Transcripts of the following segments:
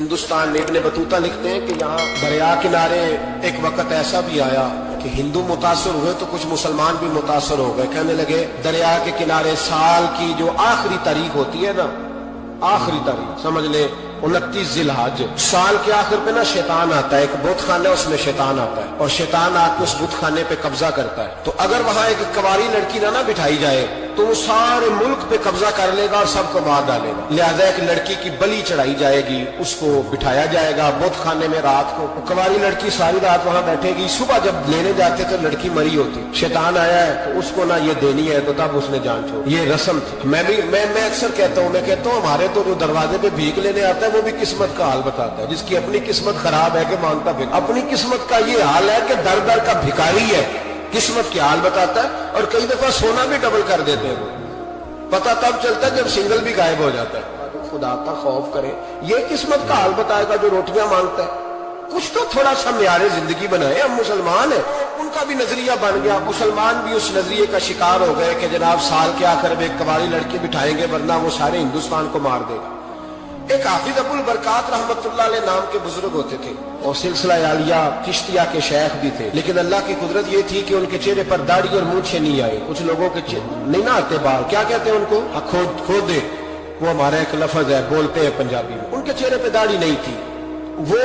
ہندوستان میں ابن بطوطہ لکھتے ہیں کہ یہاں دریا کنارے ایک وقت ایسا بھی آیا کہ ہندو متاثر ہوئے تو کچھ مسلمان بھی متاثر ہو گئے. کہنے لگے دریا کے کنارے سال کی جو آخری تاریخ ہوتی ہے نا، آخری تاریخ سمجھ لے 29 ذی الحج، سال کے آخر پہ نا شیطان آتا ہے، ایک بت خانہ اس میں شیطان آتا ہے اور شیطان آ کے اس بت خانے پہ قبضہ کرتا ہے. تو اگر وہاں ایک کواری لڑکی نہ بٹھائی جائے تو وہ سارے ملک پہ قبضہ کر لے گا اور سب کو مار ڈالے گا. لہذا ایک لڑکی کی بلی چڑھائی جائے گی، اس کو بٹھایا جائے گا بت خانے میں رات کو. کواری لڑکی ساری رات وہاں بیٹھے گی، صبح جب لینے جاتے تو لڑکی مری ہوتی. شیطان آیا ہے تو اس کو نہ یہ دینی ہے تو تب اس نے جان چھوڑ. یہ رسم تھی. میں اکثر کہتا ہوں، ہمارے تو جو دروازے پہ بھیک لینے آتا ہے وہ بھی قسمت کا حال بتاتا ہے. جس کی اپنی قسمت خراب ہے کہ مانگتا پھر اپنی قسمت کا یہ حال ہے کہ در در کا بھکاری ہے، قسمت کے حال بتاتا ہے. اور کئی دفعہ سونا بھی ڈبل کر دیتے ہیں، وہ پتہ تب چلتا ہے جب سنگل بھی غائب ہو جاتا ہے. خدا کا خوف کرے، یہ قسمت کا حال بتائے گا جو روٹیاں مانگتا ہے. کچھ تو تھوڑا سا معیار زندگی بنائے. ہم مسلمان ہیں، ان کا بھی نظریہ بن گیا، مسلمان بھی اس نظریے کا شکار ہو گئے کہ جناب سال کے آخر میں ایک کواری لڑکی بٹھائیں گے ورنہ وہ سارے ہندوستان کو مار دے گا. ایک حافظ ابو البرکات رحمت اللہ علیہ نام کے بزرگ ہوتے تھے اور سلسلہ عالیہ چشتیہ کے شیخ بھی تھے، لیکن اللہ کی قدرت یہ تھی کہ ان کے چہرے پر داڑھی اور مونچھیں نہیں آئی. کچھ لوگوں کے نہیں نہ آتے بال، کیا کہتے ہیں ان کو؟ کھودے، وہ ہمارا ایک لفظ ہے، بولتے ہیں پنجابی میں. ان کے چہرے پہ داڑھی نہیں تھی. وہ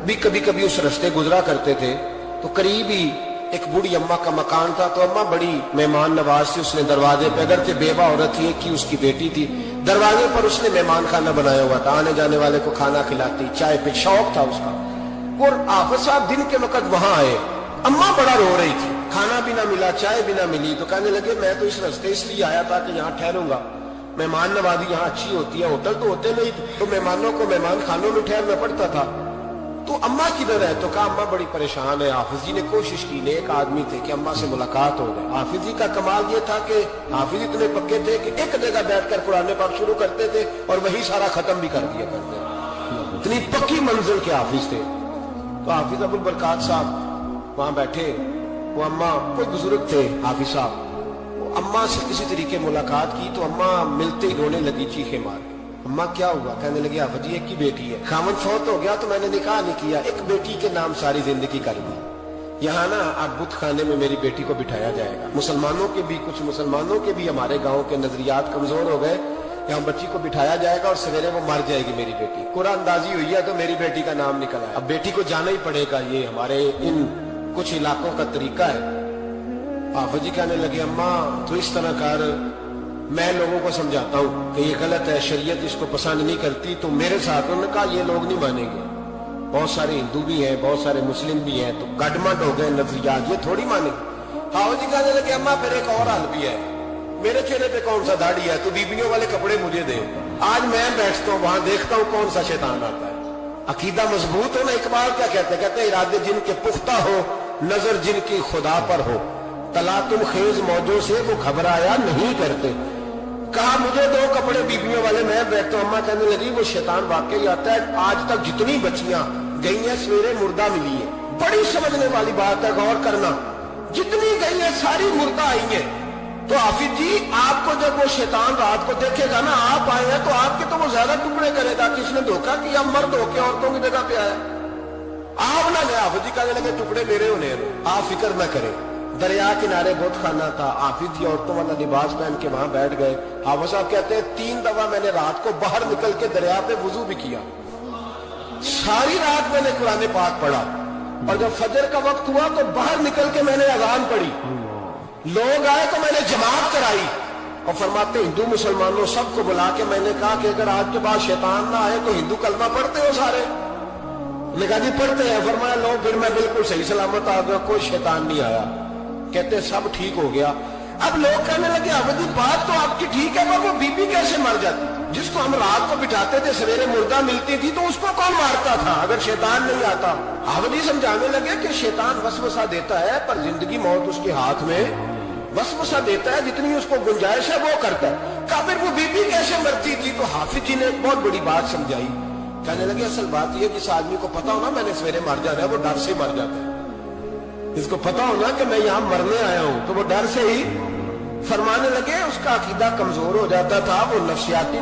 بھی کبھی کبھی اس رستے گزرا کرتے تھے تو قریب ہی ایک بوڑھی اماں کا مکان تھا. تو اماں بڑی مہمان نواز تھی. اس نے دروازے پہ، اگرچہ بیوہ عورت تھی، ایک ہی اس کی بیٹی تھی، دروازے پر اس نے مہمان خانہ بنایا ہوا تھا. آنے جانے والے کو کھانا کھلاتی، چائے پہ شوق تھا اس کا. اور حافظ صاحب دن کے وقت وہاں آئے. اماں بڑا رو رہی تھی، کھانا بھی نہ ملا، چائے بھی نہ ملی. تو کہنے لگے میں تو اس رستے اس لیے آیا تھا کہ یہاں ٹھہروں گا، مہمان نوازی یہاں اچھی ہوتی ہے، ہوٹل تو ہوتے نہیں تو مہمانوں کو مہمان خانوں میں ٹھہرنا پڑتا تھا. تو اماں کدھر ہے؟ تو کہا اماں بڑی پریشان ہے. حافظ جی نے کوشش کی، نیک آدمی تھے، کہ اماں سے ملاقات ہو جائے. حافظ جی کا کمال یہ تھا کہ حافظ اتنے پکے تھے کہ ایک جگہ بیٹھ کر قرآن پاک شروع کرتے تھے اور وہی سارا ختم بھی کر دیا کرتے. اتنی پکی منزل کے حافظ تھے. تو حافظ ابو البرکات صاحب وہاں بیٹھے. وہ اماں کوئی بزرگ تھے حافظ صاحب، اماں سے کسی طریقے ملاقات کی تو اماں ملتے ہی رونے لگی چیخے مار. اماں کیا ہوا؟ کہنے لگی حافظ جی ایک ہی بیٹی ہے، خاوند فوت ہو گیا تو میں نے نکاح نہیں کیا، ایک بیٹی کے نام ساری زندگی کر دی. یہاں نا اب بت خانے میں میری بیٹی کو بٹھایا جائے گا. کچھ مسلمانوں کے بھی ہمارے گاؤں کے نظریات کمزور ہو گئے. یہاں بچی کو بٹھایا جائے گا اور سویرے وہ مر جائے گی میری بیٹی. قرآن اندازی ہوئی ہے تو میری بیٹی کا نام نکلا ہے. اب بیٹی کو جانا ہی پڑے گا. یہ ہمارے ان کچھ علاقوں کا طریقہ ہے. حافظ جی کہنے لگے اماں تو اس طرح کر، میں لوگوں کو سمجھاتا ہوں کہ یہ غلط ہے، شریعت اس کو پسند نہیں کرتی. تو میرے ساتھ انہوں نے کہا یہ لوگ نہیں مانیں گے، بہت سارے ہندو بھی ہیں، بہت سارے مسلم بھی ہیں، تو گڈمڈ ہو گئے نظریات، یہ تھوڑی مانیں گے. حافظ جی کہنے لگے اماں پھر ایک اور حل بھی ہے، میرے چہرے پہ کون سا داڑھی ہے؟ تو بیبیوں والے کپڑے مجھے دے. آج میں بیٹھتا ہوں وہاں، دیکھتا ہوں کون سا شیطان آتا ہے. عقیدہ مضبوط ہو نا. اقبال کیا کہتے ہیں ارادے جن کے پختہ ہو، نظر جن کی خدا پر ہو، تلا تم خیز موجوں سے وہ گھبرایا نہیں کرتے. کہا مجھے دو کپڑے بیبیوں والے، میں بیٹھتا ہوں. اماں کہنے لگی وہ شیطان واقعی آتا ہے. آج تک جتنی بچیاں گئی ہیں سویرے مردہ ملی ہے. بڑی سمجھنے والی بات ہے، غور کرنا. جتنی گئی ہیں ساری مردہ آئی ہیں. تو حافظ جی آپ کو جب وہ شیطان رات کو دیکھے گا نا، آپ آئے ہیں تو آپ کے تو وہ زیادہ ٹکڑے کرے گا. کس نے دھوکہ کیا؟ مرد ہو کے عورتوں کی جگہ پہ آیا. آپ نہ لے. حافظ جی کہنے لگے ٹکڑے میرے ہونے ہیں، آپ فکر نہ کریں. دریا کنارے بت خانہ تھا. حافظ جی عورتوں والا لباس پہن کے وہاں بیٹھ گئے. حافظ صاحب کہتے ہیں 3 دفعہ میں نے رات کو باہر نکل کے دریا پہ وضو بھی کیا. ساری رات میں نے قرآن پاک پڑھا اور جب فجر کا وقت ہوا تو باہر نکل کے میں نے اذان پڑھی. لوگ آئے تو میں نے جماعت کرائی. اور فرماتے ہندو مسلمانوں سب کو بلا کے میں نے کہا کہ اگر آج کے بعد شیطان نہ آئے تو ہندو کلمہ پڑھتے ہو سارے؟ نے کہا جی پڑھتے ہیں. فرمایا لو پھر میں بالکل صحیح سلامت آ گیا، کوئی شیطان نہیں آیا. کہتے سب ٹھیک ہو گیا. اب لوگ کہنے لگے حافظ جی بات تو آپ کی ٹھیک ہے، پر وہ بی بی کیسے مر جاتی؟ جس کو ہم رات کو بٹھاتے تھے سویرے مردہ ملتی تھی تو اس کو کون مارتا تھا اگر شیطان نہیں آتا؟ حافظ جی سمجھانے لگے کہ شیطان وسوسہ دیتا ہے پر زندگی موت اس کے ہاتھ میں. وسوسہ دیتا ہے، جتنی اس کو گنجائش ہے وہ کرتا ہے. کہا پھر وہ بی بی کیسے مرتی تھی؟ تو حافظ جی نے ایک بہت بڑی بات سمجھائی. کہنے لگے اصل بات یہ جس آدمی کو پتا ہو نا میں نے سویرے مر جانا ہے وہ ڈر سے مر جاتا ہے. جس کو پتا ہونا کہ میں یہاں مرنے آیا ہوں تو وہ ڈر سے ہی. فرمانے لگے اس کا عقیدہ کمزور ہو جاتا تھا، وہ نفسیاتی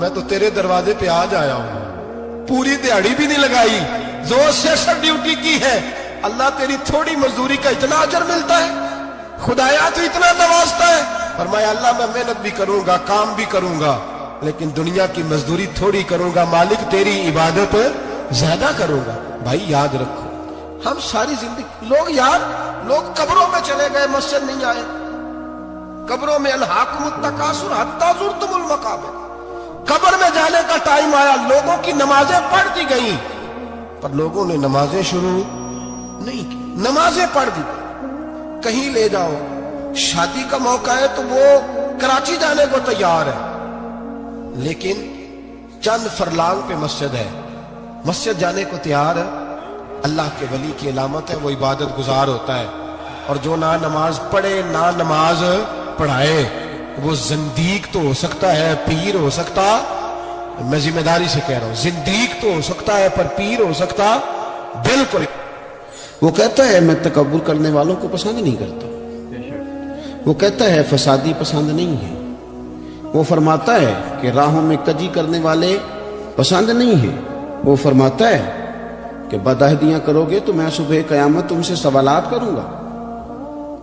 میں تو تیرے دروازے پہ آج آیا ہوں، پوری دیہڑی بھی نہیں لگائی، زور سے سر ڈیوٹی کی ہے، اللہ تیری تھوڑی مزدوری کا اتنا اجر ملتا ہے، خدایا تو اتنا نوازتا ہے۔ فرمایا اللہ میں محنت بھی کروں گا، کام بھی کروں گا، لیکن دنیا کی مزدوری تھوڑی کروں گا، مالک تیری عبادت زیادہ کروں گا۔ بھائی یاد رکھو، ہم ساری زندگی لوگ قبروں میں چلے گئے، مسجد نہیں آئے، قبروں میں الہاکم التکاثر حتی زرتم المقابر، قبر میں جانے کا ٹائم آیا، لوگوں کی نمازیں پڑھ دی گئیں، پر لوگوں نے نمازیں شروع نہیں کی، نمازیں پڑھ دی گئی۔ کہیں لے جاؤ، شادی کا موقع ہے تو وہ کراچی جانے کو تیار ہے، لیکن چند فرلانگ پہ مسجد ہے، مسجد جانے کو تیار ہے۔ اللہ کے ولی کی علامت ہے وہ عبادت گزار ہوتا ہے، اور جو نہ نماز پڑھے نہ نماز پڑھائے وہ زندیق تو ہو سکتا ہے، پیر ہو سکتا، میں ذمہ داری سے کہہ رہا ہوں، زندیق تو ہو سکتا ہے پر پیر ہو سکتا بالکل۔ وہ کہتا ہے میں تکبر کرنے والوں کو پسند نہیں کرتا، وہ کہتا ہے فسادی پسند نہیں ہے، وہ فرماتا ہے کہ راہوں میں کجی کرنے والے پسند نہیں ہیں، وہ فرماتا ہے کہ بدعہدیاں کرو گے تو میں صبح قیامت تم سے سوالات کروں گا۔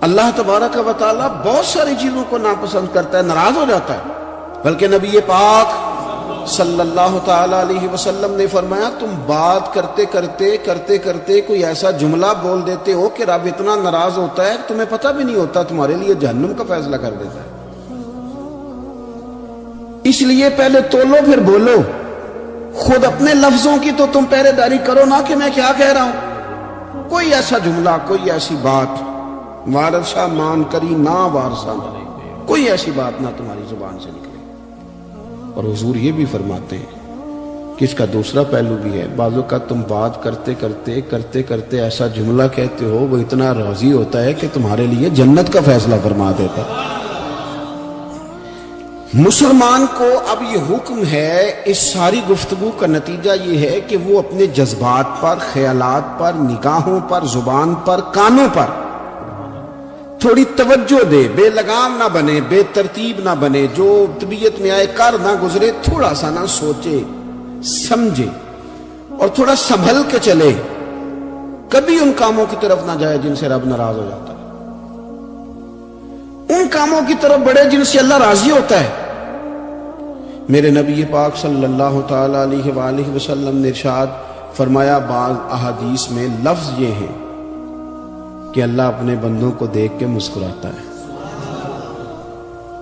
اللہ تبارک و تعالیٰ بہت ساری چیزوں کو ناپسند کرتا ہے، ناراض ہو جاتا ہے، بلکہ نبی پاک صلی اللہ تعالی علیہ وسلم نے فرمایا تم بات کرتے کرتے کوئی ایسا جملہ بول دیتے ہو کہ رب اتنا ناراض ہوتا ہے کہ تمہیں پتہ بھی نہیں ہوتا، تمہارے لیے جہنم کا فیصلہ کر دیتا ہے۔ اس لیے پہلے تولو پھر بولو، خود اپنے لفظوں کی تو تم پہرے داری کرو نا کہ میں کیا کہہ رہا ہوں۔ کوئی ایسا جملہ، کوئی ایسی بات وارثہ مان کری نہ وارثہ، کوئی ایسی بات نہ تمہاری زبان سے نکلے۔ اور حضور یہ بھی فرماتے ہیں کہ اس کا دوسرا پہلو بھی ہے، بعضوں کا تم بات کرتے ایسا جملہ کہتے ہو وہ اتنا راضی ہوتا ہے کہ تمہارے لیے جنت کا فیصلہ فرما دیتا ہے۔ مسلمان کو اب یہ حکم ہے، اس ساری گفتگو کا نتیجہ یہ ہے کہ وہ اپنے جذبات پر، خیالات پر، نگاہوں پر، زبان پر، کانوں پر تھوڑی توجہ دے، بے لگام نہ بنے، بے ترتیب نہ بنے، جو طبیعت میں آئے کر نہ گزرے، تھوڑا سا نہ سوچے سمجھے اور تھوڑا سنبھل کے چلے، کبھی ان کاموں کی طرف نہ جائے جن سے رب ناراض ہو جاتا ہے، ان کاموں کی طرف بڑھے جن سے اللہ راضی ہوتا ہے۔ میرے نبی پاک صلی اللہ تعالی علیہ وآلہ وسلم نے ارشاد فرمایا، بعض احادیث میں لفظ یہ ہے کہ اللہ اپنے بندوں کو دیکھ کے مسکراتا ہے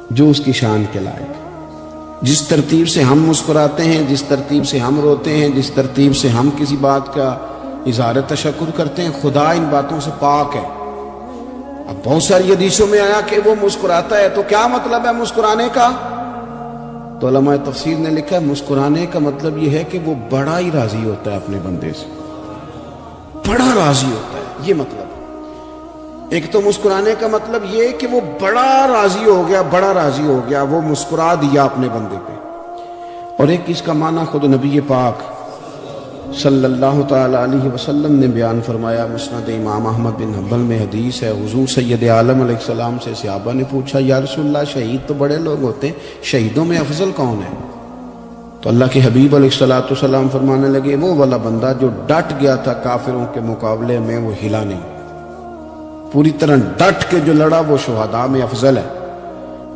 جو اس کی شان کے لائق۔ جس ترتیب سے ہم مسکراتے ہیں، جس ترتیب سے ہم روتے ہیں، جس ترتیب سے ہم کسی بات کا اظہار تشکر کرتے ہیں، خدا ان باتوں سے پاک ہے۔ اب بہت ساری حدیثوں میں آیا کہ وہ مسکراتا ہے، تو کیا مطلب ہے مسکرانے کا؟ تو علماء تفسیر نے لکھا ہے مسکرانے کا مطلب یہ ہے کہ وہ بڑا ہی راضی ہوتا ہے اپنے بندے سے، بڑا راضی ہوتا ہے، یہ مطلب۔ ایک تو مسکرانے کا مطلب یہ کہ وہ بڑا راضی ہو گیا، وہ مسکرا دیا اپنے بندے پہ۔ اور ایک اس کا معنی خود نبی پاک صلی اللہ تعالی علیہ وسلم نے بیان فرمایا، مسند امام احمد بن حنبل میں حدیث ہے، حضور سید عالم علیہ السلام سے صحابہ نے پوچھا یا رسول اللہ شہید تو بڑے لوگ ہوتے ہیں، شہیدوں میں افضل کون ہے؟ تو اللہ کے حبیب علیہ السلام فرمانے لگے وہ والا بندہ جو ڈٹ گیا تھا کافروں کے مقابلے میں، وہ ہلا نہیں، پوری طرح ڈٹ کے جو لڑا وہ شہداء میں افضل ہے۔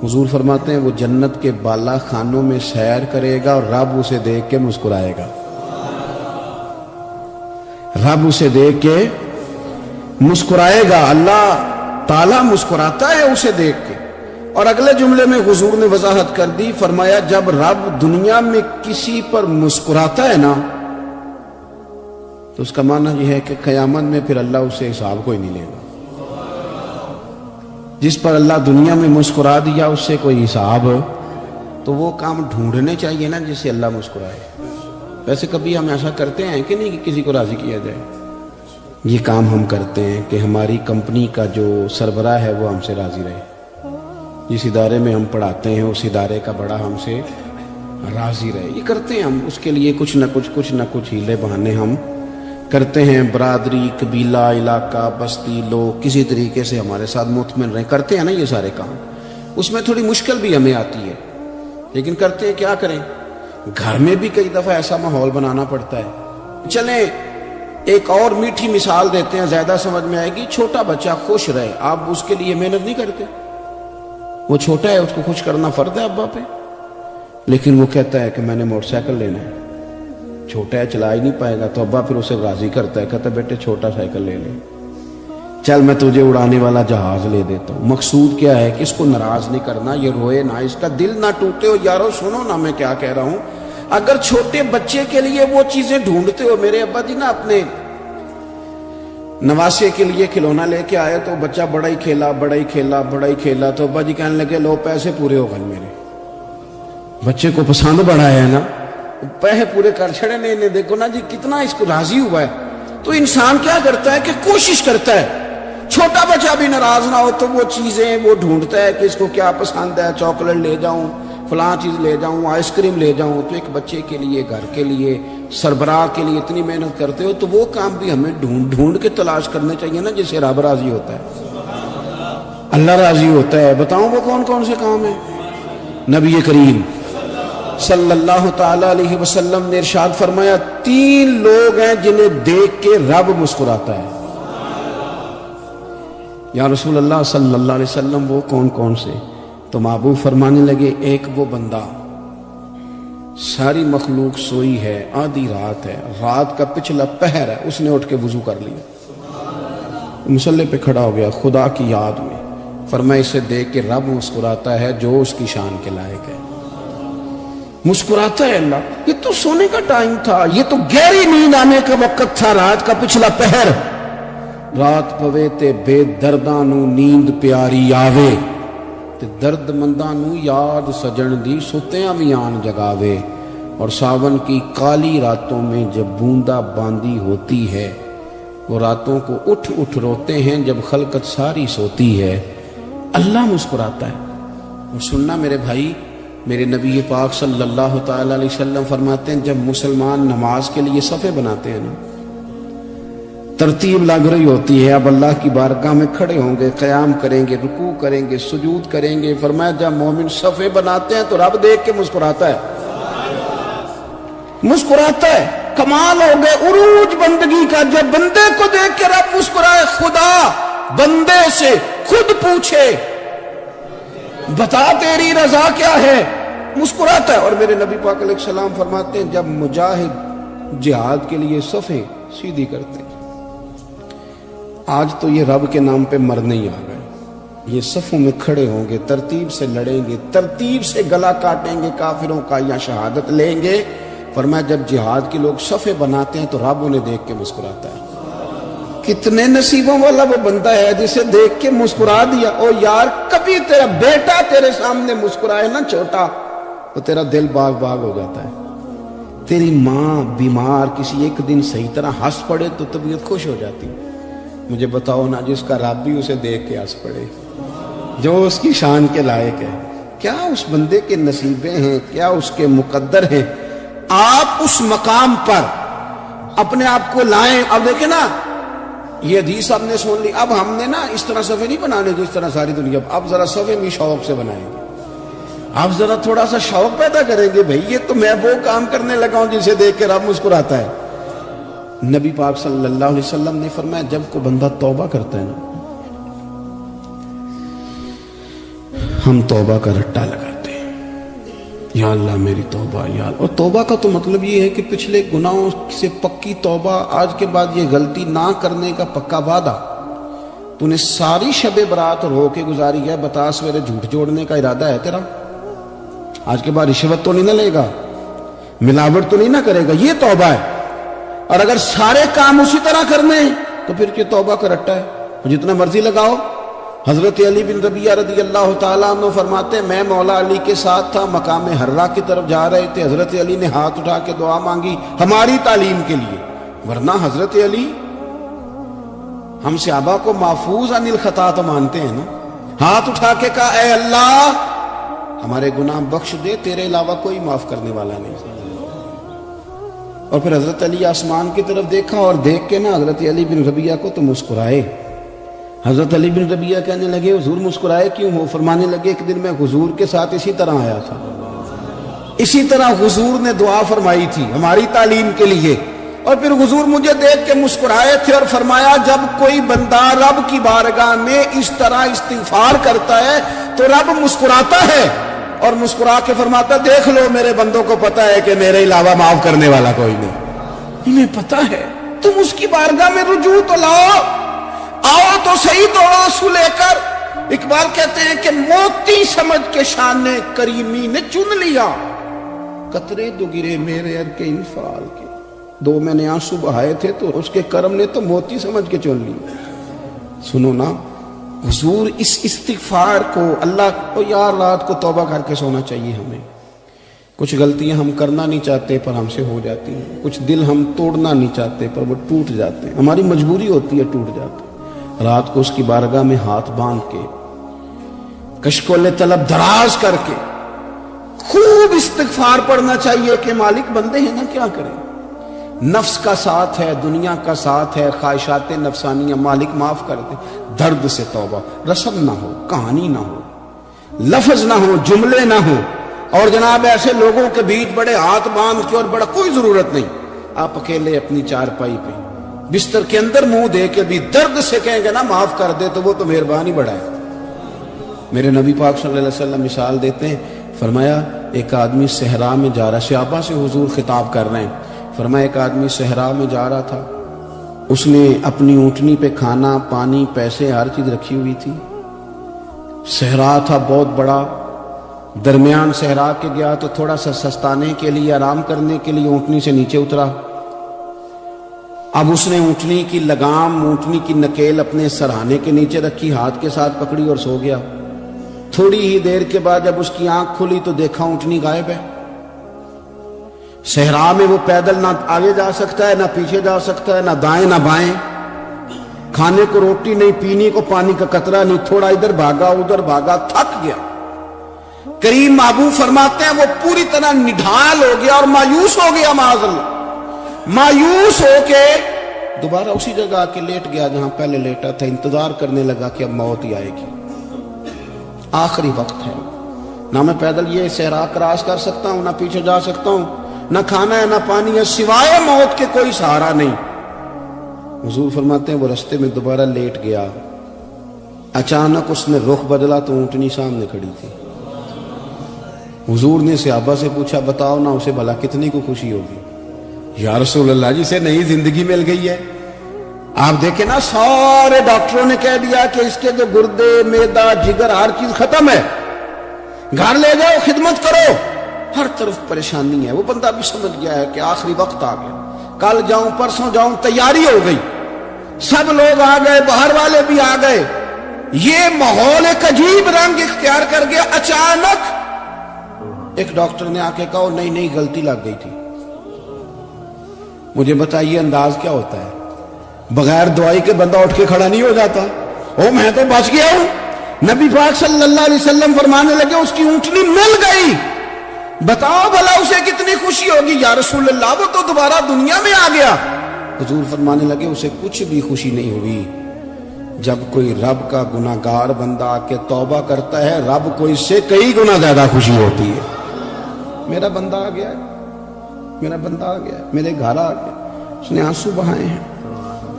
حضور فرماتے ہیں وہ جنت کے بالا خانوں میں سیر کرے گا اور رب اسے دیکھ کے مسکرائے گا، رب اسے دیکھ کے مسکرائے گا، اللہ تعالیٰ مسکراتا ہے اسے دیکھ کے۔ اور اگلے جملے میں حضور نے وضاحت کر دی، فرمایا جب رب دنیا میں کسی پر مسکراتا ہے نا تو اس کا معنی یہ ہے کہ قیامت میں پھر اللہ اسے حساب کوئی نہیں لے گا۔ جس پر اللہ دنیا میں مسکرا دیا اس سے کوئی حساب، تو وہ کام ڈھونڈنے چاہیے نا جس سے اللہ مسکرائے۔ ویسے کبھی ہم ایسا کرتے ہیں کہ نہیں کہ کسی کو راضی کیا جائے؟ یہ کام ہم کرتے ہیں کہ ہماری کمپنی کا جو سربراہ ہے وہ ہم سے راضی رہے، جس ادارے میں ہم پڑھاتے ہیں اس ادارے کا بڑا ہم سے راضی رہے، یہ کرتے ہیں ہم۔ اس کے لیے کچھ نہ کچھ ہیلے بہانے ہم کرتے ہیں، برادری، قبیلہ، علاقہ، بستی، لوگ کسی طریقے سے ہمارے ساتھ مطمئن رہیں، کرتے ہیں نا یہ سارے کام۔ اس میں تھوڑی مشکل بھی ہمیں آتی ہے لیکن کرتے ہیں، کیا کریں۔ گھر میں بھی کئی دفعہ ایسا ماحول بنانا پڑتا ہے۔ چلیں ایک اور میٹھی مثال دیتے ہیں، زیادہ سمجھ میں آئے گی۔ چھوٹا بچہ خوش رہے، آپ اس کے لیے محنت نہیں کرتے؟ وہ چھوٹا ہے، اس کو خوش کرنا فرض ہے ابا پہ، لیکن وہ کہتا ہے کہ میں نے موٹر سائیکل لینا ہے۔ چھوٹا ہے، چلا ہی نہیں پائے گا، تو ابا پھر اسے راضی کرتا ہے، کہتا ہے بیٹے چھوٹا سائیکل لے لے، چل میں تجھے اڑانے والا جہاز لے دیتا ہوں۔ مقصود کیا ہے کہ اس کو ناراض نہیں کرنا، یہ روئے نہ، اس کا دل نہ ٹوٹے۔ ہو یارو سنو نا میں کیا کہہ رہا ہوں، اگر چھوٹے بچے کے لیے وہ چیزیں ڈھونڈتے ہو، میرے ابا جی نا اپنے نواسے کے لیے کھلونا لے کے آئے، تو بچہ بڑا ہی کھیلا، تو ابا جی کہنے لگے لو پیسے پورے ہو گئے میرے۔ بچے کو پسند بڑا ہے نا، پیسے پورے کر چھڑے نے، انہیں دیکھو نا جی کتنا اس کو راضی ہوا ہے۔ تو انسان کیا کرتا ہے کہ کوشش کرتا ہے، چھوٹا بچہ بھی ناراض نہ ہو تو وہ چیزیں وہ ڈھونڈتا ہے کہ اس کو کیا پسند ہے، چاکلیٹ لے جاؤں، فلاں چیز لے جاؤں، آئس کریم لے جاؤں۔ تو ایک بچے کے لیے، گھر کے لیے، سربراہ کے لیے اتنی محنت کرتے ہو، تو وہ کام بھی ہمیں ڈھونڈ کے تلاش کرنے چاہیے نا، جس سے رب راضی ہوتا ہے، اللہ راضی ہوتا ہے۔ بتاؤں وہ کون کون سے کام ہیں؟ نبی کریم صلی اللہ تعالی علیہ وسلم نے ارشاد فرمایا 3 لوگ ہیں جنہیں دیکھ کے رب مسکراتا ہے۔ یا رسول اللہ صلی اللہ علیہ وسلم وہ کون کون سے؟ تو محبوب فرمانے لگے ایک وہ بندہ ساری مخلوق سوئی ہے، آدھی رات ہے، رات کا پچھلا پہر ہے، اس نے اٹھ کے وضو کر لیا، مصلی پہ کھڑا ہو گیا خدا کی یاد میں، فرمایا اسے دیکھ کے رب مسکراتا ہے جو اس کی شان کے لائق ہے۔ مسکراتا ہے اللہ۔ یہ تو سونے کا ٹائم تھا، یہ تو گہری نیند آنے کا وقت تھا، رات کا پچھلا پہر۔ رات پوے تے بے درداں نو نیند پیاری آوے، تے درد منداں نو یاد سجن دی ستیاں بھی آن جگاوے۔ اور ساون کی کالی راتوں میں جب بوندا باندی ہوتی ہے، وہ راتوں کو اٹھ اٹھ روتے ہیں جب خلقت ساری سوتی ہے، اللہ مسکراتا ہے۔ اور سننا میرے بھائی، میرے نبی پاک صلی اللہ تعالی علیہ وسلم فرماتے ہیں جب مسلمان نماز کے لیے صفیں بناتے ہیں نا، ترتیب لگ رہی ہوتی ہے، اب اللہ کی بارگاہ میں کھڑے ہوں گے، قیام کریں گے، رکوع کریں گے، سجود کریں گے، فرمایا جب مومن صفیں بناتے ہیں تو رب دیکھ کے مسکراتا ہے، مسکراتا ہے۔ کمال ہو گئے عروج بندگی کا، جب بندے کو دیکھ کے رب مسکرائے، خدا بندے سے خود پوچھے بتا تیری رضا کیا ہے، مسکراتا ہے۔ اور میرے نبی پاک علیہ السلام فرماتے ہیں جب مجاہد جہاد کے لیے صفیں سیدھی کرتے ہیں، آج تو یہ رب کے نام پہ مرنے ہی آ گئے، یہ صفوں میں کھڑے ہوں گے، ترتیب سے لڑیں گے، ترتیب سے گلا کاٹیں گے کافروں کا یا شہادت لیں گے۔ فرمایا جب جہاد کے لوگ صفیں بناتے ہیں تو رب انہیں دیکھ کے مسکراتا ہے۔ کتنے نصیبوں والا وہ بندہ ہے جسے دیکھ کے مسکرا دیا۔ او یار کبھی تیرا بیٹا تیرے سامنے مسکرائے نا چھوٹا، تو تیرا دل باغ باغ ہو جاتا ہے۔ تیری ماں بیمار کسی ایک دن صحیح طرح ہنس پڑے تو طبیعت خوش ہو جاتی۔ مجھے بتاؤ نا جس کا رب بھی اسے دیکھ کے ہنس پڑے، جو اس کی شان کے لائق ہے، کیا اس بندے کے نصیبیں ہیں، کیا اس کے مقدر ہیں۔ آپ اس مقام پر اپنے آپ کو لائیں۔ اب دیکھیں نا یہ حدیث آپ نے سن لی، اب ہم نے نا اس طرح صفحے نہیں بنانے جو اس طرح ساری دنیا، اب ذرا صفحے بھی شوق سے بنائیں گے، آپ ذرا تھوڑا سا شوق پیدا کریں گے، بھئی یہ تو میں وہ کام کرنے لگا ہوں جسے دیکھ کے رب مسکراتا ہے۔ نبی پاک صلی اللہ علیہ وسلم نے فرمایا جب کوئی بندہ توبہ کرتا ہے نا، ہم توبہ کا رٹا لگاتے ہیں، یا اللہ میری توبہ یا اللہ۔ اور توبہ کا تو مطلب یہ ہے کہ پچھلے گناہوں سے پکی توبہ، آج کے بعد یہ غلطی نہ کرنے کا پکا وعدہ۔ تو نے ساری شب برات رو کے گزاری ہے، بتا سویرے جھوٹ جوڑنے کا ارادہ ہے تیرا؟ آج کے بعد رشوت تو نہیں نہ لے گا، ملاوٹ تو نہیں نہ کرے گا، یہ توبہ ہے۔ اور اگر سارے کام اسی طرح کرنے ہیں تو پھر یہ توبہ کا رٹا ہے، جتنا مرضی لگاؤ۔ حضرت علی بن ربیعہ رضی اللہ تعالیٰ عنہ فرماتے ہیں میں مولا علی کے ساتھ تھا، مقام حرہ کی طرف جا رہے تھے، حضرت علی نے ہاتھ اٹھا کے دعا مانگی ہماری تعلیم کے لیے، ورنہ حضرت علی ہم صحابہ کو محفوظ عن الخطا تو مانتے ہیں نا، ہاتھ اٹھا کے کہا اے اللہ ہمارے گناہ بخش دے، تیرے علاوہ کوئی معاف کرنے والا نہیں۔ اور پھر حضرت علی آسمان کی طرف دیکھا اور دیکھ کے نا حضرت علی بن ربیعہ کو تو مسکرائے۔ حضرت علی بن ربیعہ کہنے لگے حضور مسکرائے کیوں ہو؟ فرمانے لگے ایک دن میں حضور کے ساتھ اسی طرح آیا تھا، اسی طرح حضور نے دعا فرمائی تھی ہماری تعلیم کے لیے، اور پھر حضور مجھے دیکھ کے مسکرائے تھے اور فرمایا جب کوئی بندہ رب کی بارگاہ میں اس طرح استغفار کرتا ہے تو رب مسکراتا ہے اور مسکرا کے فرماتا دیکھ لو میرے بندوں کو پتا ہے کہ میرے علاوہ معاف کرنے والا کوئی نہیں، انہیں پتا ہے، تم اس کی بارگاہ میں رجوع تو لاؤ، آؤ تو صحیح توڑو سو لے کر۔ اقبال کہتے ہیں کہ موتی سمجھ کے شان کریمی نے چن لیا، قطرے دو گرے میرے ار کے انفعال کے، دو میں نے آنسو بہائے تھے تو اس کے کرم نے تو موتی سمجھ کے چن لی۔ سنو نا حضور اس استغفار کو، اللہ کو یار رات کو توبہ کر کے سونا چاہیے ہمیں، کچھ غلطیاں ہم کرنا نہیں چاہتے پر ہم سے ہو جاتی ہیں، کچھ دل ہم توڑنا نہیں چاہتے پر وہ ٹوٹ جاتے ہیں، ہماری مجبوری ہوتی ہے ٹوٹ جاتے ہیں۔ رات کو اس کی بارگاہ میں ہاتھ باندھ کے کشکول طلب دراز کر کے خوب استغفار پڑھنا چاہیے کہ مالک بندے ہیں نا کیا کریں، نفس کا ساتھ ہے، دنیا کا ساتھ ہے، خواہشات نفسانیہ، مالک معاف کر دے، درد سے توبہ، رسم نہ ہو، کہانی نہ ہو، لفظ نہ ہو، جملے نہ ہو، اور جناب ایسے لوگوں کے بیچ بڑے ہاتھ باندھ کے اور بڑا کوئی ضرورت نہیں، آپ اکیلے اپنی چارپائی پہ بستر کے اندر منہ دے کے بھی درد سے کہیں گے نا معاف کر دے تو وہ تو مہربانی بڑا ہے۔ میرے نبی پاک صلی اللہ علیہ وسلم مثال دیتے ہیں، فرمایا ایک آدمی صحرا میں جا رہا، صحابہ سے حضور خطاب کر رہے ہیں، فرمایا ایک آدمی صحرا میں جا رہا تھا، اس نے اپنی اونٹنی پہ کھانا پانی پیسے ہر چیز رکھی ہوئی تھی، صحرا تھا بہت بڑا، درمیان صحرا کے گیا تو تھوڑا سا سستانے کے لیے آرام کرنے کے لیے اونٹنی سے نیچے اترا، اب اس نے اونٹنی کی لگام اونٹنی کی نکیل اپنے سرہانے کے نیچے رکھی، ہاتھ کے ساتھ پکڑی اور سو گیا۔ تھوڑی ہی دیر کے بعد جب اس کی آنکھ کھلی تو دیکھا اونٹنی غائب ہے۔ صحرا میں وہ پیدل نہ آگے جا سکتا ہے نہ پیچھے جا سکتا ہے، نہ دائیں نہ بائیں، کھانے کو روٹی نہیں، پینے کو پانی کا قطرہ نہیں، تھوڑا ادھر بھاگا ادھر بھاگا، تھک گیا۔ کریم محبوب فرماتے ہیں وہ پوری طرح نڈھال ہو گیا اور مایوس ہو گیا، معاذ اللہ، مایوس ہو کے دوبارہ اسی جگہ آ کے لیٹ گیا جہاں پہلے لیٹا تھا، انتظار کرنے لگا کہ اب موت ہی آئے گی، آخری وقت ہے، نہ میں پیدل یہ صحرا کراس کر سکتا ہوں، نہ پیچھے جا سکتا ہوں، نہ کھانا ہے نہ پانی ہے، سوائے موت کے کوئی سہارا نہیں۔ حضور فرماتے ہیں وہ رستے میں دوبارہ لیٹ گیا، اچانک اس نے رخ بدلا تو اونٹنی سامنے کھڑی تھی۔ حضور نے صحابہ سے پوچھا بتاؤ نا اسے بھلا کتنی کو خوشی ہوگی؟ یا رسول اللہ جسے نئی زندگی مل گئی ہے۔ آپ دیکھیں نا سارے ڈاکٹروں نے کہہ دیا کہ اس کے جو گردے معدہ جگر ہر چیز ختم ہے، گھر لے جاؤ خدمت کرو، ہر طرف پریشانی ہے۔ وہ بندہ بھی سمجھ گیا ہے کہ آخری وقت آ گیا، کل جاؤں پرسوں جاؤں، تیاری ہو گئی، سب لوگ آ گئے، باہر والے بھی آ گئے، یہ ماحول ایک عجیب رنگ اختیار کر گیا۔ اچانک ایک ڈاکٹر نے آ کے کہا نہیں نہیں غلطی لگ گئی تھی۔ مجھے بتائیے انداز کیا ہوتا ہے؟ بغیر دوائی کے بندہ اٹھ کے کھڑا نہیں ہو جاتا، او میں تو بچ گیا ہوں۔ نبی پاک صلی اللہ علیہ وسلم فرمانے لگے اس کی اونٹنی مل گئی، بتاؤ بھلا اسے کتنی خوشی ہوگی؟ یا رسول اللہ وہ تو دوبارہ دنیا میں آ گیا۔ حضور فرمانے لگے اسے کچھ بھی خوشی نہیں ہوئی۔ جب کوئی رب کا گناہگار بندہ آ کے توبہ کرتا ہے، رب کو اس سے کئی گنا زیادہ خوشی ہوتی ہے۔ میرا بندہ آ گیا ہے، میرا بندہ آ گیا ہے، میرے گھر آ گیا، اس نے آنسو بہائے ہیں،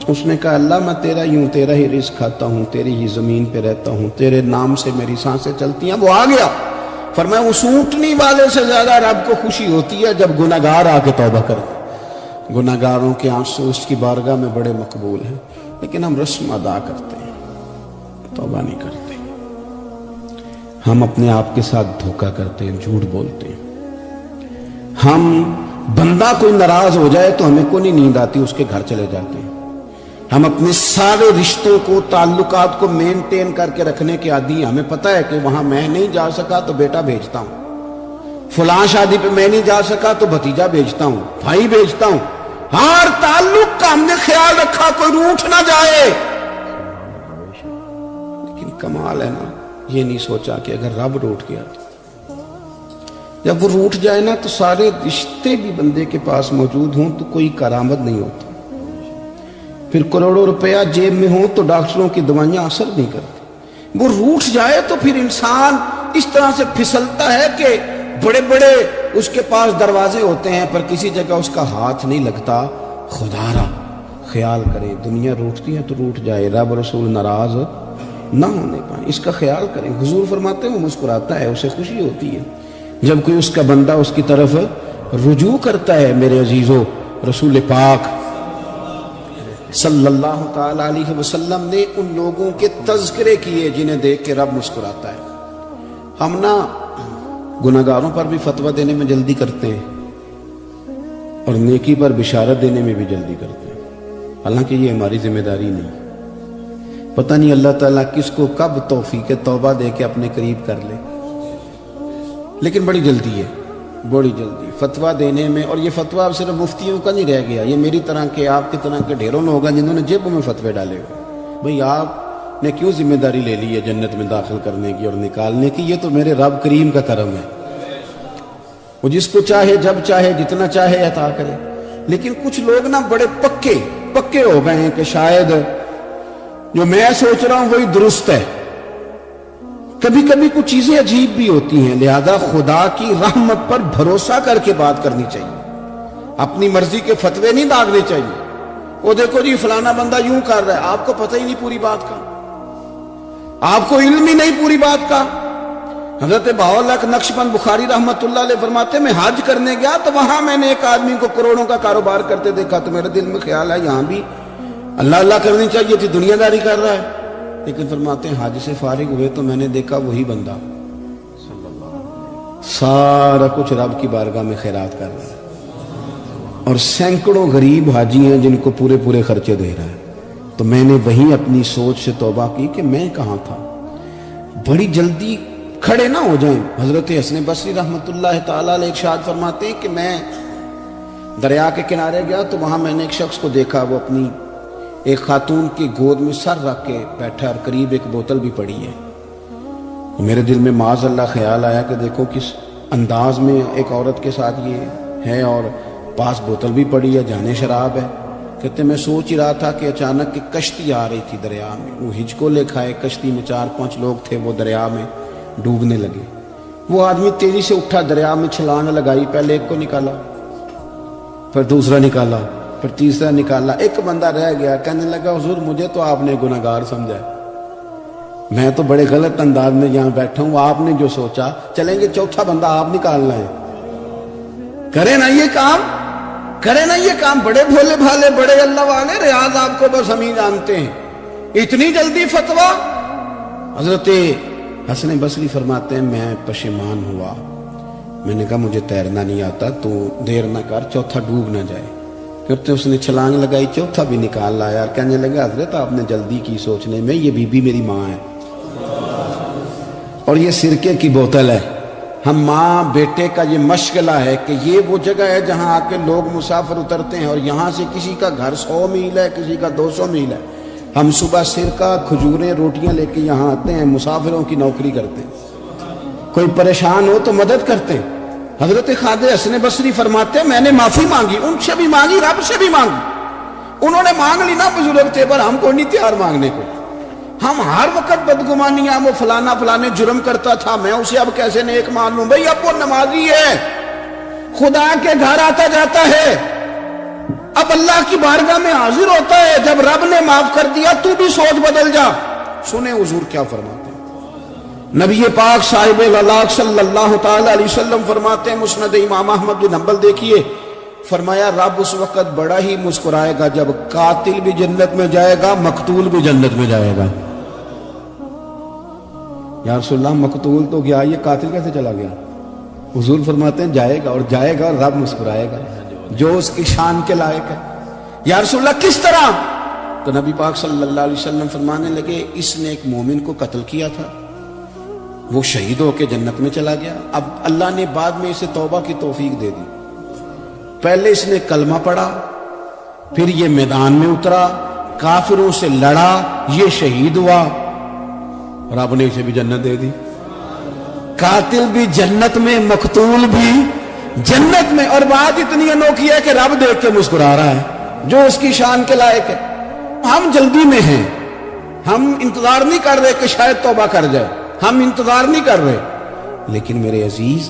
اس نے کہا اللہ میں تیرا ہی تیرا ہی رزق کھاتا ہوں، تیری ہی زمین پہ رہتا ہوں، تیرے نام سے میری سانسیں چلتی ہیں۔ وہ آ گیا، فرمایا اس اونٹنی والے سے زیادہ رب کو خوشی ہوتی ہے جب گناہگار آ کے توبہ کرتے۔ گناہگاروں کے آنسو اس کی بارگاہ میں بڑے مقبول ہیں، لیکن ہم رسم ادا کرتے ہیں، توبہ نہیں کرتے، ہم اپنے آپ کے ساتھ دھوکہ کرتے ہیں، جھوٹ بولتے ہیں۔ ہم بندہ کوئی ناراض ہو جائے تو ہمیں کو نہیں نیند آتی، اس کے گھر چلے جاتے ہیں۔ ہم اپنے سارے رشتوں کو تعلقات کو مینٹین کر کے رکھنے کے عادی ہیں۔ ہمیں پتہ ہے کہ وہاں میں نہیں جا سکا تو بیٹا بھیجتا ہوں، فلاں شادی پہ میں نہیں جا سکا تو بھتیجا بھیجتا ہوں، بھائی بھیجتا ہوں، ہر تعلق کا ہم نے خیال رکھا کوئی روٹھ نہ جائے۔ لیکن کمال ہے نا، یہ نہیں سوچا کہ اگر رب روٹھ گیا، جب وہ روٹھ جائے نا تو سارے رشتے بھی بندے کے پاس موجود ہوں تو کوئی کرامت نہیں ہوتا، پھر کروڑوں روپیہ جیب میں ہوں تو ڈاکٹروں کی دوائیاں اثر نہیں کرتی۔ وہ روٹھ جائے تو پھر انسان اس طرح سے پھسلتا ہے کہ بڑے بڑے اس کے پاس دروازے ہوتے ہیں پر کسی جگہ اس کا ہاتھ نہیں لگتا. خدا را خیال کریں, دنیا روٹتی ہے تو روٹ جائے, رب رسول ناراض نہ ہونے پائیں, اس کا خیال کریں. حضور فرماتے ہیں وہ مسکراتا ہے, اسے خوشی ہوتی ہے جب کوئی اس کا بندہ اس کی طرف رجوع کرتا ہے. میرے عزیزو, رسول پاک صلی اللہ تعالی علیہ وسلم نے ان لوگوں کے تذکرے کیے جنہیں دیکھ کے رب مسکراتا ہے. ہم نا گناہگاروں پر بھی فتویٰ دینے میں جلدی کرتے ہیں اور نیکی پر بشارت دینے میں بھی جلدی کرتے ہیں, حالانکہ یہ ہماری ذمہ داری نہیں. پتہ نہیں اللہ تعالیٰ کس کو کب توفیق توبہ دے کے اپنے قریب کر لے, لیکن بڑی جلدی ہے, بڑی جلدی فتویٰ دینے میں. اور یہ فتویٰ اب صرف مفتیوں کا نہیں رہ گیا, یہ میری طرح کے آپ کی طرح کے ڈھیروں لوگ ہیں جنہوں نے جیبوں میں فتوے ڈالے ہوئے. بھئی آپ نے کیوں ذمہ داری لے لی ہے جنت میں داخل کرنے کی اور نکالنے کی؟ یہ تو میرے رب کریم کا کرم ہے, وہ جس کو چاہے جب چاہے جتنا چاہے عطا کرے. لیکن کچھ لوگ نا بڑے پکے ہو گئے ہیں کہ شاید جو میں سوچ رہا ہوں وہی درست ہے. کبھی کبھی کچھ چیزیں عجیب بھی ہوتی ہیں, لہذا خدا کی رحمت پر بھروسہ کر کے بات کرنی چاہیے, اپنی مرضی کے فتوے نہیں داغنے چاہیے. وہ دیکھو جی فلانا بندہ یوں کر رہا ہے, آپ کو پتہ ہی نہیں پوری بات کا, آپ کو علم ہی نہیں پوری بات کا. حضرت بہاءاللہ نقشبند بخاری رحمت اللہ علیہ فرماتے میں حج کرنے گیا تو وہاں میں نے ایک آدمی کو کروڑوں کا کاروبار کرتے دیکھا تو میرے دل میں خیال ہے یہاں بھی اللہ اللہ کرنی چاہیے تھی, دنیا داری کر رہا ہے. لیکن فرماتے ہیں حج سے فارغ ہوئے تو میں نے دیکھا وہی بندہ سارا کچھ رب کی بارگاہ میں خیرات کر رہا ہے اور سینکڑوں غریب حاجی ہیں جن کو پورے پورے خرچے دے رہا ہے. تو میں نے وہیں اپنی سوچ سے توبہ کی کہ میں کہاں تھا. بڑی جلدی کھڑے نہ ہو جائیں. حضرت حسن بصری رحمت اللہ تعالی علیہ ارشاد فرماتے ہیں کہ میں دریا کے کنارے گیا تو وہاں میں نے ایک شخص کو دیکھا, وہ اپنی ایک خاتون کی گود میں سر رکھ کے بیٹھا اور قریب ایک بوتل بھی پڑی ہے. میرے دل میں معاذ اللہ خیال آیا کہ دیکھو کس انداز میں ایک عورت کے ساتھ یہ ہے اور پاس بوتل بھی پڑی ہے, جانے شراب ہے. کہتے میں سوچ ہی رہا تھا کہ اچانک ایک کشتی آ رہی تھی دریا میں, وہ ہچکو لے کھائے, کشتی میں 4-5 لوگ تھے, وہ دریا میں ڈوبنے لگے. وہ آدمی تیزی سے اٹھا, دریا میں چھلانگ لگائی, پہلے ایک کو نکالا, پھر دوسرا نکالا, پھر تیسرا نکالا. ایک بندہ رہ گیا, کہنے لگا حضور مجھے تو آپ نے گناہگار سمجھا, میں تو بڑے غلط انداز میں یہاں بیٹھا ہوں, آپ نے جو سوچا. چلیں گے چوتھا بندہ آپ نکالنا ہے, کرے نا یہ کام, کرے نا یہ کام. بڑے بھولے بھالے بڑے اللہ والے, ریاض آپ کو بس ہم ہی جانتے ہیں. اتنی جلدی فتویٰ. حضرت حسن بصری فرماتے ہیں میں پشیمان ہوا, میں نے کہا مجھے تیرنا نہیں آتا, تو دیر نہ کر, چوتھا ڈوب نہ جائے. پھر اس نے چھلانگ لگائی, چوتھا بھی نکال لایا اور کہنے لگا حضرت آپ نے جلدی کی سوچنے میں, یہ بی بی میری ماں ہے اور یہ سرکے کی بوتل ہے. ہم ماں بیٹے کا یہ مشغلہ ہے کہ یہ وہ جگہ ہے جہاں آ کے لوگ مسافر اترتے ہیں اور یہاں سے کسی کا گھر 100 میل ہے, کسی کا 200 میل ہے. ہم صبح سرکہ کھجوریں روٹیاں لے کے یہاں آتے ہیں, مسافروں کی نوکری کرتے ہیں, کوئی پریشان ہو تو مدد کرتے ہیں. حضرت خواجہ حسن بصری فرماتے ہیں میں نے معافی مانگی, ان سے بھی مانگی, رب سے بھی مانگی. انہوں نے مانگ لی نا, بزرگ تھے, پر ہم کو نہیں تیار مانگنے کو. ہم ہر وقت بدگمانیاں, وہ فلانا فلانے جرم کرتا تھا, میں اسے اب کیسے نیک مان لوں. بھئی اب وہ نمازی ہے, خدا کے گھر آتا جاتا ہے, اب اللہ کی بارگاہ میں حاضر ہوتا ہے. جب رب نے معاف کر دیا تو بھی سوچ بدل جا. سنیں حضور کیا فرماتے ہیں. نبی پاک صاحب الاخلاق صلی اللہ تعالی علیہ وسلم فرماتے ہیں, مسند امام احمد بن حنبل دیکھیے, فرمایا رب اس وقت بڑا ہی مسکرائے گا جب قاتل بھی جنت میں جائے گا, مقتول بھی جنت میں جائے گا. یا رسول اللہ مقتول تو گیا, یہ قاتل کیسے چلا گیا؟ حضور فرماتے ہیں جائے گا, اور جائے گا اور رب مسکرائے گا جو اس کی شان کے لائق ہے. یا رسول اللہ کس طرح؟ تو نبی پاک صلی اللہ علیہ وسلم فرمانے لگے اس نے ایک مومن کو قتل کیا تھا, وہ شہید ہو کے جنت میں چلا گیا. اب اللہ نے بعد میں اسے توبہ کی توفیق دے دی. پہلے اس نے کلمہ پڑھا, پھر یہ میدان میں اترا, کافروں سے لڑا, یہ شہید ہوا, رب نے اسے بھی جنت دے دی. قاتل بھی جنت میں, مقتول بھی جنت میں. اور بات اتنی انوکھی ہے کہ رب دیکھ کے مسکرا رہا ہے جو اس کی شان کے لائق ہے. ہم جلدی میں ہیں, ہم انتظار نہیں کر رہے کہ شاید توبہ کر جائے, ہم انتظار نہیں کر رہے. لیکن میرے عزیز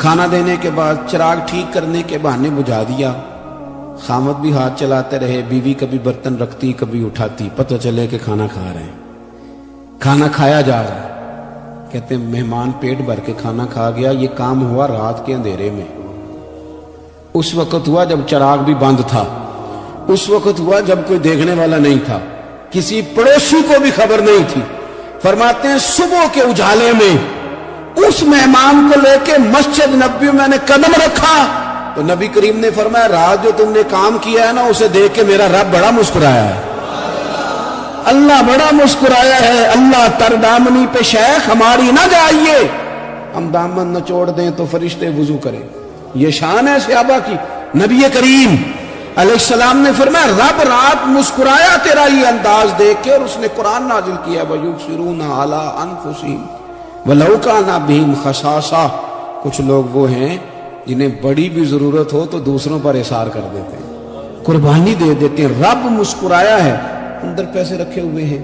کھانا دینے کے بعد چراغ ٹھیک کرنے کے بہانے بجھا دیا. خامد بھی ہاتھ چلاتے رہے, بیوی کبھی برتن رکھتی کبھی اٹھاتی, پتہ چلے کہ کھانا کھا رہے ہیں. کھانا کھایا جا رہا ہے. کہتے ہیں مہمان پیٹ بھر کے کھانا کھا گیا. یہ کام ہوا رات کے اندھیرے میں. اس وقت ہوا جب چراغ بھی بند تھا. اس وقت ہوا جب کوئی دیکھنے والا نہیں تھا, کسی پڑوسی کو بھی خبر نہیں تھی. فرماتے ہیں صبح کے اجالے میں اس مہمان کو لے کے مسجد نبوی میں نے قدم رکھا تو نبی کریم نے فرمایا رات جو تم نے کام کیا ہے نا اسے دیکھ کے میرا رب بڑا مسکرایا ہے. اللہ بڑا مسکرایا ہے. اللہ تر دامنی پہ شیخ ہماری نہ جائیے, ہم دامن نچوڑ دیں تو فرشتے وضو کریں. یہ شان ہے صحابہ کی. نبی کریم علیہ السلام نے فرمایا رب رات مسکرایا تیرا یہ انداز دیکھ کے, اور اس نے قرآن نازل کیا وَيُبْصِرُونَ عَلَىٰ أَنفُسِهِمْ وَلَوْ كَانَ بِهِمْ خَصَاصَةٌ. کچھ لوگ وہ ہیں جنہیں بڑی بھی ضرورت ہو تو دوسروں پر اثار کر دیتے ہیں, قربانی دے دیتے ہیں. رب مسکرایا ہے. اندر پیسے رکھے ہوئے ہیں,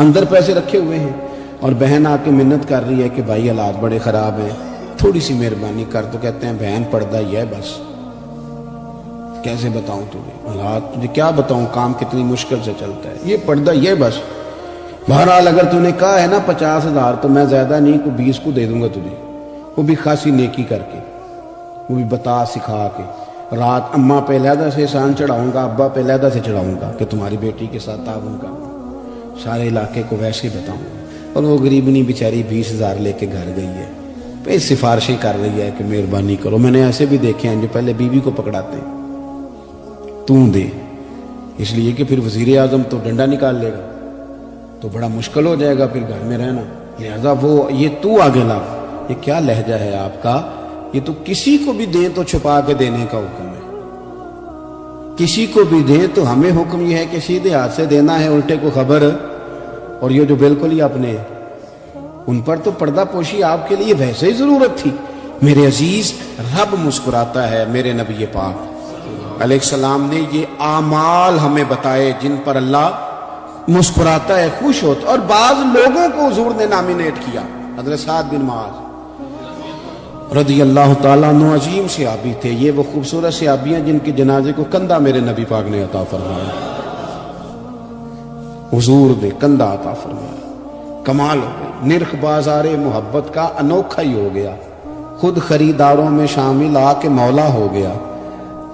اندر پیسے رکھے ہوئے ہیں, اور بہن آ کے منت کر رہی ہے کہ بھائی حالات بڑے خراب ہیں, تھوڑی سی مہربانی کر. تو کہتے ہیں بہن پردہ ہی ہے بس. کیسے بتاؤں تجھے حالات, تجھے کیا بتاؤں, کام کتنی مشکل سے چلتا ہے, یہ پردہ یہ بس. بہرحال اگر تو نے کہا ہے نا 50,000 تو میں زیادہ نہیں کو 20 کو دے دوں گا تجھے, وہ بھی خاصی نیکی کر کے, وہ بھی بتا سکھا کے. رات اماں پہ علیحدہ سے احسان چڑھاؤں گا, ابا پہ علیحدہ سے چڑھاؤں گا کہ تمہاری بیٹی کے ساتھ تعاون کا, سارے علاقے کو ویسے ہی بتاؤں گا. اور وہ غریبنی بیچاری 20,000 لے کے گھر گئی ہے, پھر سفارشیں کر رہی ہے کہ مہربانی کرو. میں نے ایسے بھی دیکھے ہیں جو پہلے بیوی کو پکڑاتے ہیں تو دے, اس لیے کہ پھر وزیر اعظم تو ڈنڈا نکال لے گا تو بڑا مشکل ہو جائے گا پھر گھر میں رہنا. لہذا وہ یہ تو آگے لا. یہ کیا لہجہ ہے آپ کا, یہ تو کسی کو بھی دیں تو چھپا کے دینے کا حکم ہے, کسی کو بھی دیں تو ہمیں حکم یہ ہے کہ سیدھے ہاتھ سے دینا ہے, الٹے کو خبر. اور یہ جو بالکل ہی اپنے, ان پر تو پردہ پوشی آپ کے لیے ویسے ہی ضرورت تھی. میرے عزیز رب مسکراتا ہے. میرے نبی پاک علیہ السلام نے یہ اعمال ہمیں بتائے جن پر اللہ مسکراتا ہے, خوش ہوتا. اور بعض لوگوں کو حضور نے نامینیٹ کیا. حضرت سعد بن معاذ رضی اللہ تعالیٰ عنہ عظیم صحابی تھے. یہ وہ خوبصورت صحابی ہیں جن کے جنازے کو کندھا میرے نبی پاک نے عطا فرمایا, حضور نے کندھا عطا فرمایا. کمال ہو گئی. نرخ بازار محبت کا انوکھا ہی ہو گیا, خود خریداروں میں شامل آ کے مولا ہو گیا.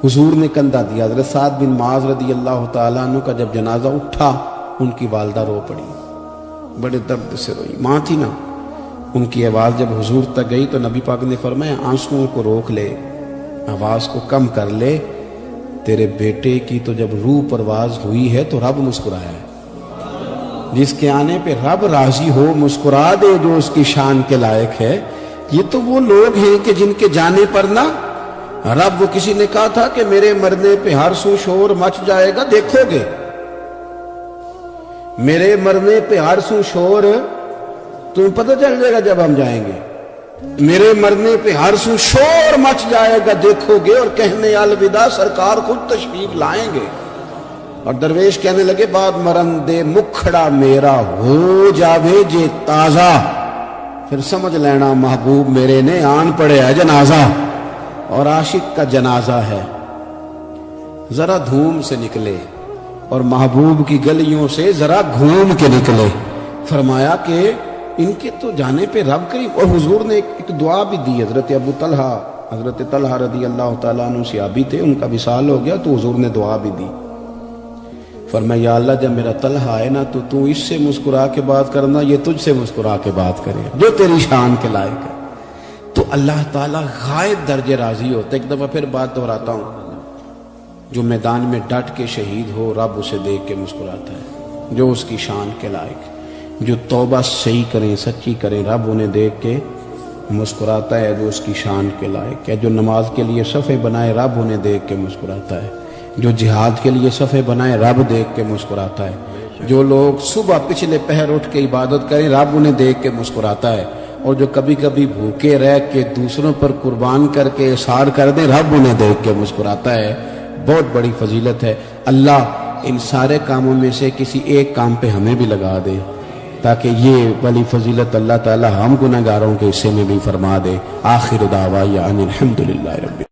حضور نے کندھا دیا. حضرت سعد بن معاذ رضی اللہ تعالیٰ عنہ کا جب جنازہ اٹھا, ان کی والدہ رو پڑی, بڑے درد سے روئی. ماں تھی نا, ان کی آواز جب حضور تک گئی تو نبی پاک نے فرمایا آنسوؤں کو روک لے, آواز کو کم کر لے. تیرے بیٹے کی تو جب روح پرواز ہوئی ہے تو رب مسکرایا ہے. جس کے آنے پہ رب راضی ہو مسکرا دے جو اس کی شان کے لائق ہے. یہ تو وہ لوگ ہیں کہ جن کے جانے پر نہ رب, وہ کسی نے کہا تھا کہ میرے مرنے پہ ہر سو شور مچ جائے گا, دیکھو گے میرے مرنے پہ ہر سو شور, تمہیں پتہ چل جائے گا جب ہم جائیں گے. میرے مرنے پہ ہر سو شور مچ جائے گا, دیکھو گے. اور کہنے الوداع سرکار خود تشریف لائیں گے. اور درویش کہنے لگے بعد مرندے مکھڑا میرا ہو جاوے جے تازہ, پھر سمجھ لینا محبوب میرے نے آن پڑے ہے جنازہ. اور عاشق کا جنازہ ہے, ذرا دھوم سے نکلے اور محبوب کی گلیوں سے ذرا گھوم کے نکلے. فرمایا کہ ان کے تو جانے پہ رب کریم. اور حضور نے ایک دعا بھی دی. حضرت ابو طلحہ, حضرت طلحہ رضی اللہ تعالیٰ عنہ صحابی تھے, ان کا وصال ہو گیا تو حضور نے دعا بھی دی. فرمایا یا اللہ جب میرا طلحہ آئے نا تو اس سے مسکرا کے بات کرنا, یہ تجھ سے مسکرا کے بات کرے جو تیری شان کے لائق ہے. تو اللہ تعالیٰ غائب درجے راضی ہوتا ہے. ایک دفعہ پھر بات دہراتا ہوں, جو میدان میں ڈٹ کے شہید ہو رب اسے دیکھ کے مسکراتا ہے جو اس کی شان کے لائق. جو توبہ صحیح کریں, سچی کریں, رب انہیں دیکھ کے مسکراتا ہے جو اس کی شان کے لائق ہے. جو نماز کے لیے صفحے بنائے رب انہیں دیکھ کے مسکراتا ہے. جو جہاد کے لیے صفحے بنائے رب دیکھ کے مسکراتا ہے. جو لوگ صبح پچھلے پہر اٹھ کے عبادت کریں رب انہیں دیکھ کے مسکراتا ہے. اور جو کبھی کبھی بھوکے رہ کے دوسروں پر قربان کر کے اثار کر دیں رب انہیں دیکھ کے مسکراتا ہے. بہت بڑی فضیلت ہے. اللہ ان سارے کاموں میں سے کسی ایک کام پہ ہمیں بھی لگا دے. تاکہ یہ ولی فضیلت اللہ تعالی ہم گناہگاروں کے حصے میں بھی فرما دے. آخر دعوانا ان الحمدللہ رب